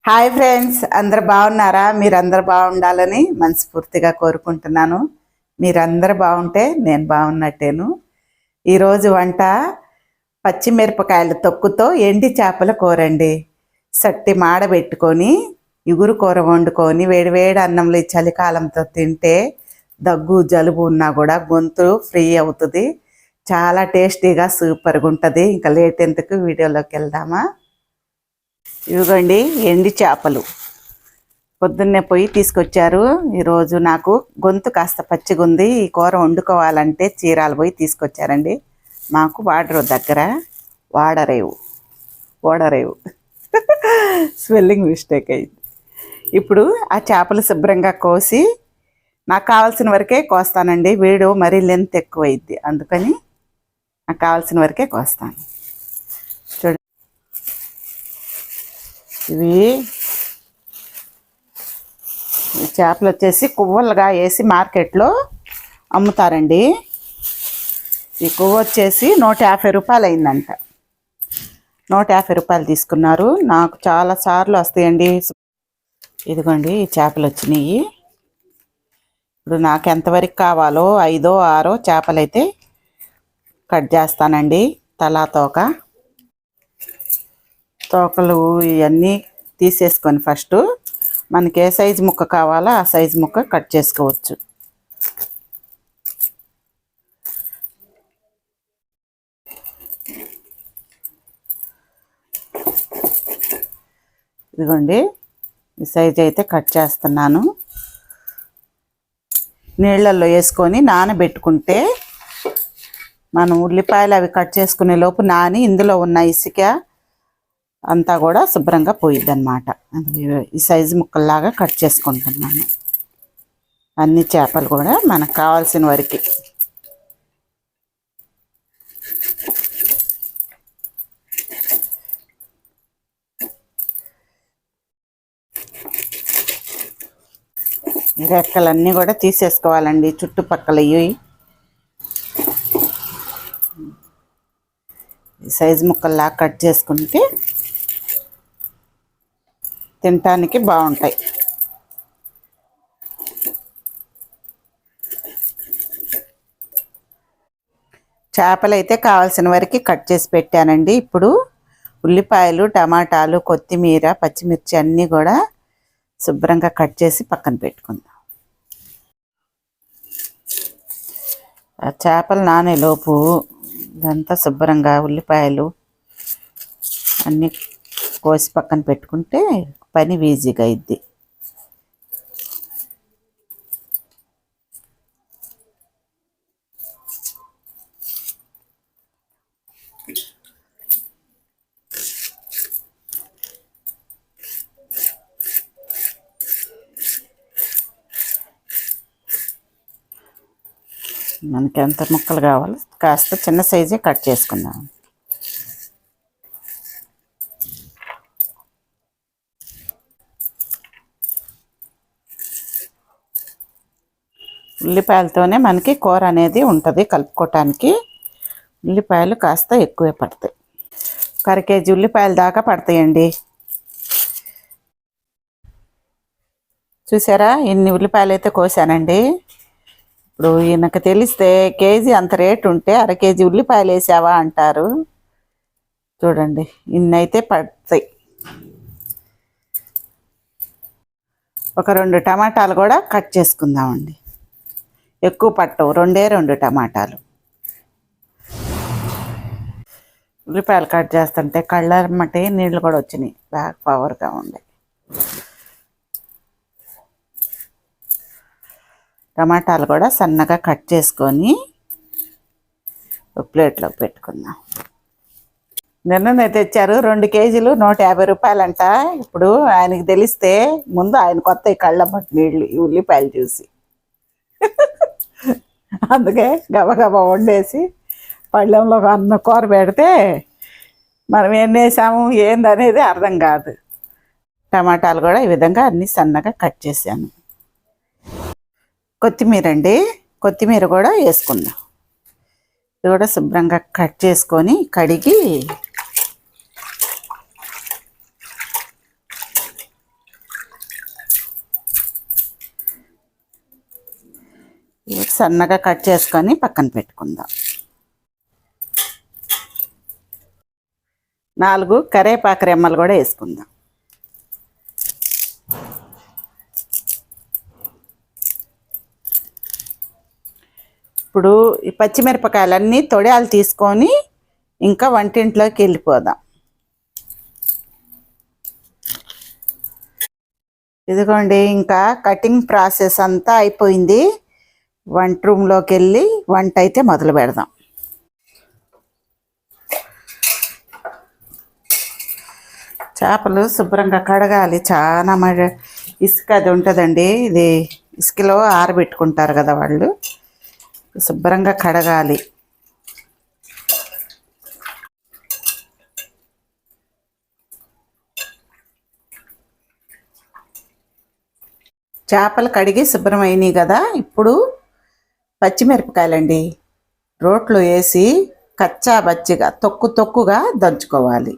Hi friends, అందరు బాగున్నారా? మీరందరు బాగుండాలని మనస్ఫూర్తిగా కోరుకుంటున్నాను. మీరందరు బాగుంటే నేను బాగున్నట్టేను. ఈరోజు వంట పచ్చిమిరపకాయల తొక్కుతో ఎండి చేపల కూరండి. సట్టి మాడబెట్టుకొని ఇగురు కూర వండుకొని వేడివేడి అన్నంలో ఈ చలికాలంతో తింటే దగ్గు జలుబు ఉన్నా కూడా గొంతు ఫ్రీ అవుతుంది. చాలా టేస్టీగా సూపర్గా ఉంటుంది. ఇంకా లేట్ ఎందుకు, వీడియోలోకి వెళ్దామా? ఇదిగోండి ఎండి చేపలు పొద్దున్నే పోయి తీసుకొచ్చారు. ఈరోజు నాకు గొంతు కాస్త పచ్చిగా ఉంది, ఈ కూర వండుకోవాలంటే చీరాలు పోయి తీసుకొచ్చారండి. మాకు వాడరు దగ్గర, ఓడరేవు స్పెల్లింగ్ మిస్టేక్ అయింది. ఇప్పుడు ఆ చేపలు శుభ్రంగా కోసి నాకు కావాల్సిన వరకే కోస్తానండి. వీడియో మరీ లెంత్ ఎక్కువ అయింది, అందుకని నాకు కావాల్సిన వరకే కోస్తాను. ఇవి చేపలు వచ్చేసి కొవ్వలుగా వేసి మార్కెట్లో అమ్ముతారండి. ఈ కొవ్వు వచ్చేసి 150 రూపాయలు అయిందంట. 150 రూపాయలు తీసుకున్నారు. నాకు చాలా సార్లు వస్తాయండి. ఇదిగోండి ఈ చేపలు వచ్చినాయి. ఇప్పుడు నాకు ఎంతవరకు కావాలో 5, 6 చేపలు అయితే కట్ చేస్తానండి. తలా తోకలు ఇవన్నీ తీసేసుకొని ఫస్ట్ మనకి ఏ సైజు ముక్క కావాలో ఆ సైజు ముక్క కట్ చేసుకోవచ్చు. ఇదిగోండి ఈ సైజు అయితే కట్ చేస్తున్నాను. నీళ్ళల్లో వేసుకొని నానబెట్టుకుంటే మనం ఉల్లిపాయలు అవి కట్ చేసుకునే లోపు నాని ఇందులో ఉన్న ఇసుక అంతా కూడా శుభ్రంగా పోయిద్ది అన్నమాట. ఈ సైజు ముక్కల్లాగా కట్ చేసుకుంటున్నాను. అన్ని చేపలు కూడా మనకు కావాల్సిన వరకు. ఈ రెక్కలన్నీ కూడా తీసేసుకోవాలండి, చుట్టుపక్కల ఇవి ఈ సైజు ముక్కల్లాగా కట్ చేసుకుంటే తినటానికి బాగుంటాయి. చేపలు అయితే కావాల్సిన వరకు కట్ చేసి పెట్టానండి. ఇప్పుడు ఉల్లిపాయలు, టమాటాలు, కొత్తిమీర, పచ్చిమిర్చి అన్నీ కూడా శుభ్రంగా కట్ చేసి పక్కన పెట్టుకుందాం. ఆ చేపలు నానేలోపు ఇదంతా శుభ్రంగా ఉల్లిపాయలు అన్నీ కోసి పక్కన పెట్టుకుంటే పని ఈజీగా అయింది. మనకి ఎంత ముక్కలు కావాలో కాస్త చిన్న సైజే కట్ చేసుకుందాం. ఉల్లిపాయలతోనే మనకి కూర అనేది ఉంటుంది కలుపుకోవటానికి. ఉల్లిపాయలు కాస్త ఎక్కువే పడతాయి. 1/2 కేజీ ఉల్లిపాయల దాకా పడతాయండి. చూసారా ఇన్ని ఉల్లిపాయలు అయితే కోసానండి. ఇప్పుడు ఈయనకు తెలిస్తే కేజీ అంత రేటు ఉంటే 1/2 కేజీ ఉల్లిపాయలు వేసావా అంటారు. చూడండి ఇన్ని అయితే పడతాయి. ఒక 2 టమాటాలు కూడా కట్ చేసుకుందామండి. ఎక్కువ పట్టవు, 2 టమాటాలు. ఉల్లిపాయలు కట్ చేస్తుంటే కళ్ళమ్మటే నీళ్ళు కూడా వచ్చినాయి, బాగా పవర్గా ఉంది. టమాటాలు కూడా సన్నగా కట్ చేసుకొని ఒక ప్లేట్లో పెట్టుకుందాం. నిన్ననే తెచ్చారు 2 కేజీలు 150 రూపాయలంట. ఇప్పుడు ఆయనకి తెలిస్తే ముందు ఆయన కొత్త కళ్ళమ్మటి నీళ్ళు ఈ ఉల్లిపాయలు చూసి అందుకే గబగబా వండేసి పళ్ళెంలో అన్న కూర పెడితే మనం ఏం వేసాము ఏందనేది అర్థం కాదు. టమాటాలు కూడా ఈ విధంగా అన్నీ సన్నగా కట్ చేశాను. కొత్తిమీర అండి, కొత్తిమీర కూడా వేసుకుందాం. ఇది కూడా శుభ్రంగా కట్ చేసుకొని కడిగి సన్నగా కట్ చేసుకొని పక్కన పెట్టుకుందాం. 4 కరివేపాకు రెమ్మలు కూడా వేసుకుందాం. ఇప్పుడు ఈ పచ్చిమిరపకాయలన్నీ తొడియాలు తీసుకొని ఇంకా వంటింట్లోకి వెళ్ళిపోదాం. ఇదిగోండి, ఇంకా కటింగ్ ప్రాసెస్ అంతా అయిపోయింది. వంట రూమ్లోకి వెళ్ళి వంట అయితే మొదలు పెడదాం. చేపలు శుభ్రంగా కడగాలి. చాలా ఇసుక అది ఉంటుందండి. ఇది ఇసుకలో ఆరబెట్టుకుంటారు కదా వాళ్ళు. శుభ్రంగా కడగాలి. చేపలు కడిగి శుభ్రమైనవి కదా. ఇప్పుడు పచ్చిమిరపకాయలండి రోట్లో వేసి కచ్చా బచ్చిగా తొక్కుగా దంచుకోవాలి.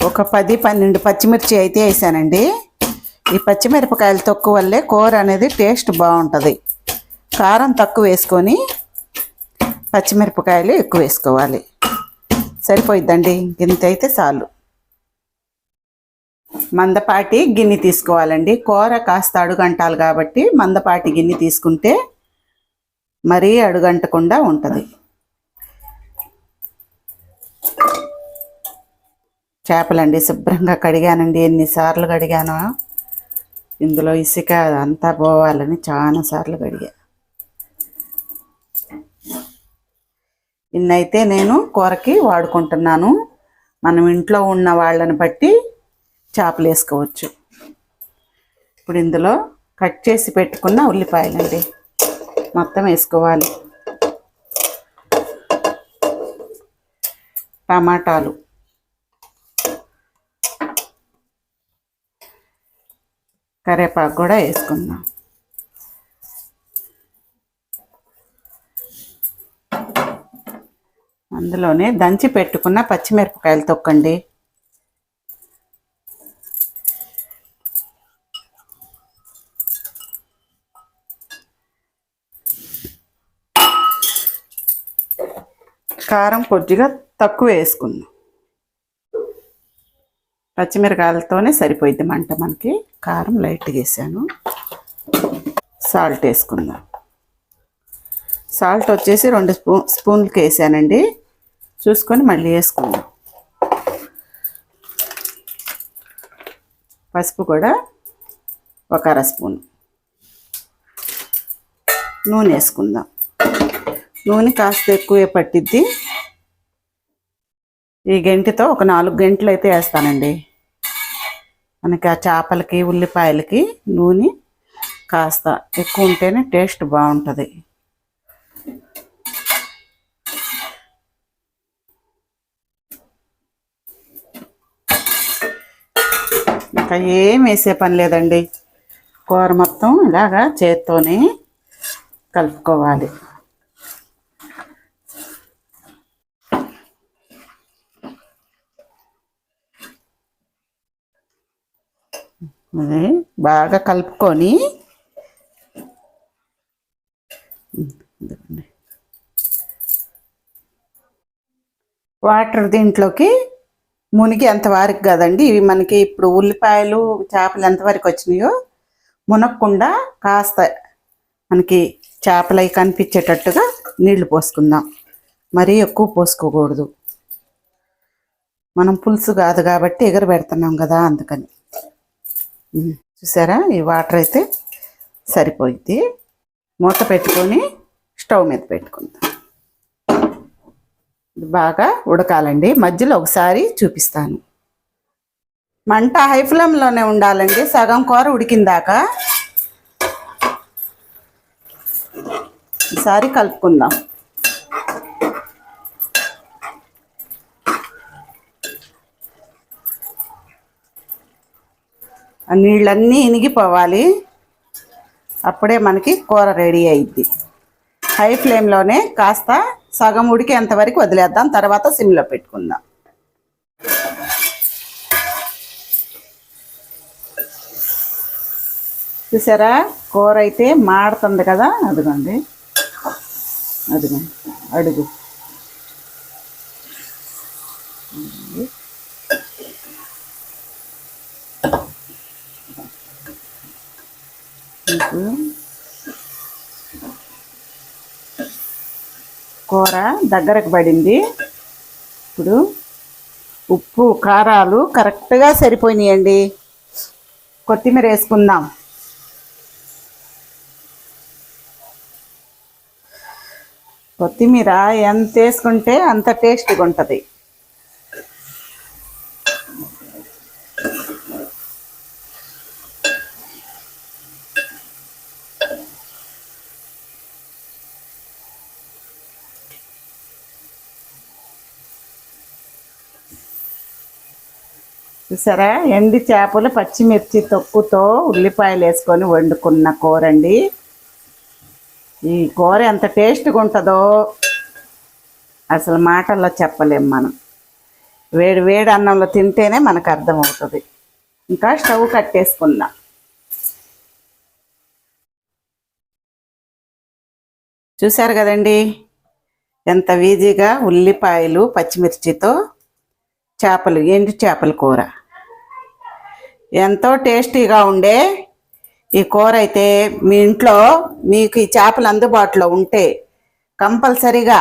ఒక 10-12 పచ్చిమిర్చి అయితే వేసానండి. ఈ పచ్చిమిరపకాయల తొక్కు వల్లే కూర అనేది టేస్ట్ బాగుంటుంది. కారం తక్కువ వేసుకొని పచ్చిమిరపకాయలు ఎక్కువ వేసుకోవాలి. సరిపోయిద్దండి, ఇంత అయితే చాలు. మందపాటి గిన్నె తీసుకోవాలండి. కూర కాస్త అడుగంటాలి కాబట్టి మందపాటి గిన్నె తీసుకుంటే మరీ అడుగంటకుండా ఉంటుంది. చేపలండి శుభ్రంగా కడిగానండి. ఎన్నిసార్లు కడిగానో. ఇందులో ఇసుక అంతా పోవాలని చాలాసార్లు కడిగా. ఇన్నైతే నేను కూరకి వాడుకుంటున్నాను. మనం ఇంట్లో ఉన్న వాళ్ళని బట్టి చేపలు వేసుకోవచ్చు. ఇప్పుడు ఇందులో కట్ చేసి పెట్టుకున్న ఉల్లిపాయలండి మొత్తం వేసుకోవాలి. టమాటాలు, కరివేపాకు కూడా వేసుకుందాం. అందులోనే దంచి పెట్టుకున్న పచ్చిమిరపకాయలు తొక్కండి. కారం కొద్దిగా తక్కువ వేసుకుందాం. పచ్చిమిరకాయలతోనే సరిపోయింది మంట మనకి. కారం లైట్గా వేసాను. సాల్ట్ వేసుకుందాం. సాల్ట్ వచ్చేసి 2 స్పూన్లకి వేసానండి. చూసుకొని మళ్ళీ వేసుకుందాం. పసుపు కూడా 1 అర స్పూన్. నూనె వేసుకుందాం. నూనె కాస్త ఎక్కువే పట్టిద్ది. ఈ గంటతో ఒక 4 గంటలు అయితే వేస్తానండి. మనకి ఆ చేపలకి ఉల్లిపాయలకి నూనె కాస్త ఎక్కువ ఉంటేనే టేస్ట్ బాగుంటుంది. ఇంకా ఏం వేసే పని లేదండి. కూర మొత్తం ఇలాగా చేత్తోనే కలుపుకోవాలి. అది బాగా కలుపుకొని వాటర్ దీంట్లోకి మునిగి ఎంతవరకు కదండి. ఇవి మనకి ఇప్పుడు ఉల్లిపాయలు చేపలు ఎంతవరకు వచ్చినాయో మునగకుండా కాస్త మనకి చేపలు అవి కనిపించేటట్టుగా నీళ్లు పోసుకుందాం. మరీ ఎక్కువ పోసుకోకూడదు. మనం పులుసు కాదు కాబట్టి ఎగర పెడుతున్నాం కదా, అందుకని. చూసారా, ఈ వాటర్ అయితే సరిపోయింది. మూత పెట్టుకొని స్టవ్ మీద పెట్టుకుందాం. ఇది బాగా ఉడకాలండి. మధ్యలో ఒకసారి చూపిస్తాను. మంట హై ఫ్లేమ్లోనే ఉండాలండి సగం కూర ఉడికిందాకా. ఈసారి కలుపుకుందాం. ఆ నీళ్ళన్నీ ఇనిగిపోవాలి. అప్పుడే మనకి కూర రెడీ అయ్యిద్ది. హై ఫ్లేమ్లోనే కాస్త సగం ఉడికేంత వరకు వదిలేద్దాం, తర్వాత సిమ్లో పెట్టుకుందాం. చూసారా కూర అయితే మాడుతుంది కదా, అదిగోండి అడుగు. కూర దగ్గరకు పడింది. ఇప్పుడు ఉప్పు కారాలు కరెక్ట్గా సరిపోయినాయండి. కొత్తిమీర వేసుకుందాం. కొత్తిమీర ఎంత వేసుకుంటే అంత టేస్ట్గా ఉంటుంది. చూసారా, ఎండి చేపలు పచ్చిమిర్చి తొక్కుతో ఉల్లిపాయలు వేసుకొని వండుకున్న కూర అండి. ఈ కూర ఎంత టేస్ట్గా ఉంటుందో అసలు మాటల్లో చెప్పలేం మనం. వేడి వేడి అన్నంలో తింటేనే మనకు అర్థమవుతుంది. ఇంకా స్టవ్ కట్టేసుకుందాం. చూసారు కదండి, ఎంత ఈజీగా ఉల్లిపాయలు పచ్చిమిర్చితో చేపలు, ఎండు చేపల కూర ఎంతో టేస్టీగా ఉండే ఈ కూర అయితే మీ ఇంట్లో మీకు ఈ చేపలు అందుబాటులో ఉంటే కంపల్సరీగా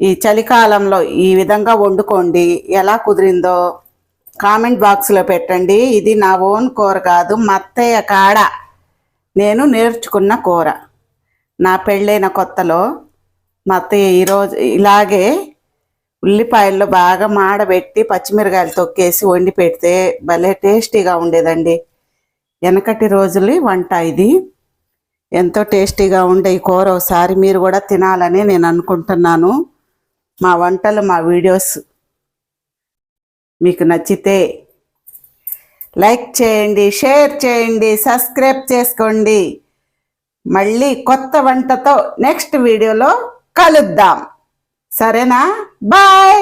ఈ చలికాలంలో ఈ విధంగా వండుకోండి. ఎలా కుదిరిందో కామెంట్ బాక్స్లో పెట్టండి. ఇది నా ఓన్ కూర కాదు, మా అత్తయ్య కాడ నేను నేర్చుకున్న కూర. నా పెళ్ళైన కొత్తలో మా అత్తయ్య ఈరోజు ఇలాగే ఉల్లిపాయల్లో బాగా మాడబెట్టి పచ్చిమిరకాయలు తొక్కేసి వండి పెడితే భలే టేస్టీగా ఉండేదండి. వెనకటి రోజులు వంట ఇది. ఎంతో టేస్టీగా ఉండే ఈ కూర ఒకసారి మీరు కూడా తినాలని నేను అనుకుంటున్నాను. మా వంటలు, మా వీడియోస్ మీకు నచ్చితే లైక్ చేయండి, షేర్ చేయండి, సబ్స్క్రైబ్ చేసుకోండి. మళ్ళీ కొత్త వంటతో నెక్స్ట్ వీడియోలో కలుద్దాం. సరేనా? బాయ్.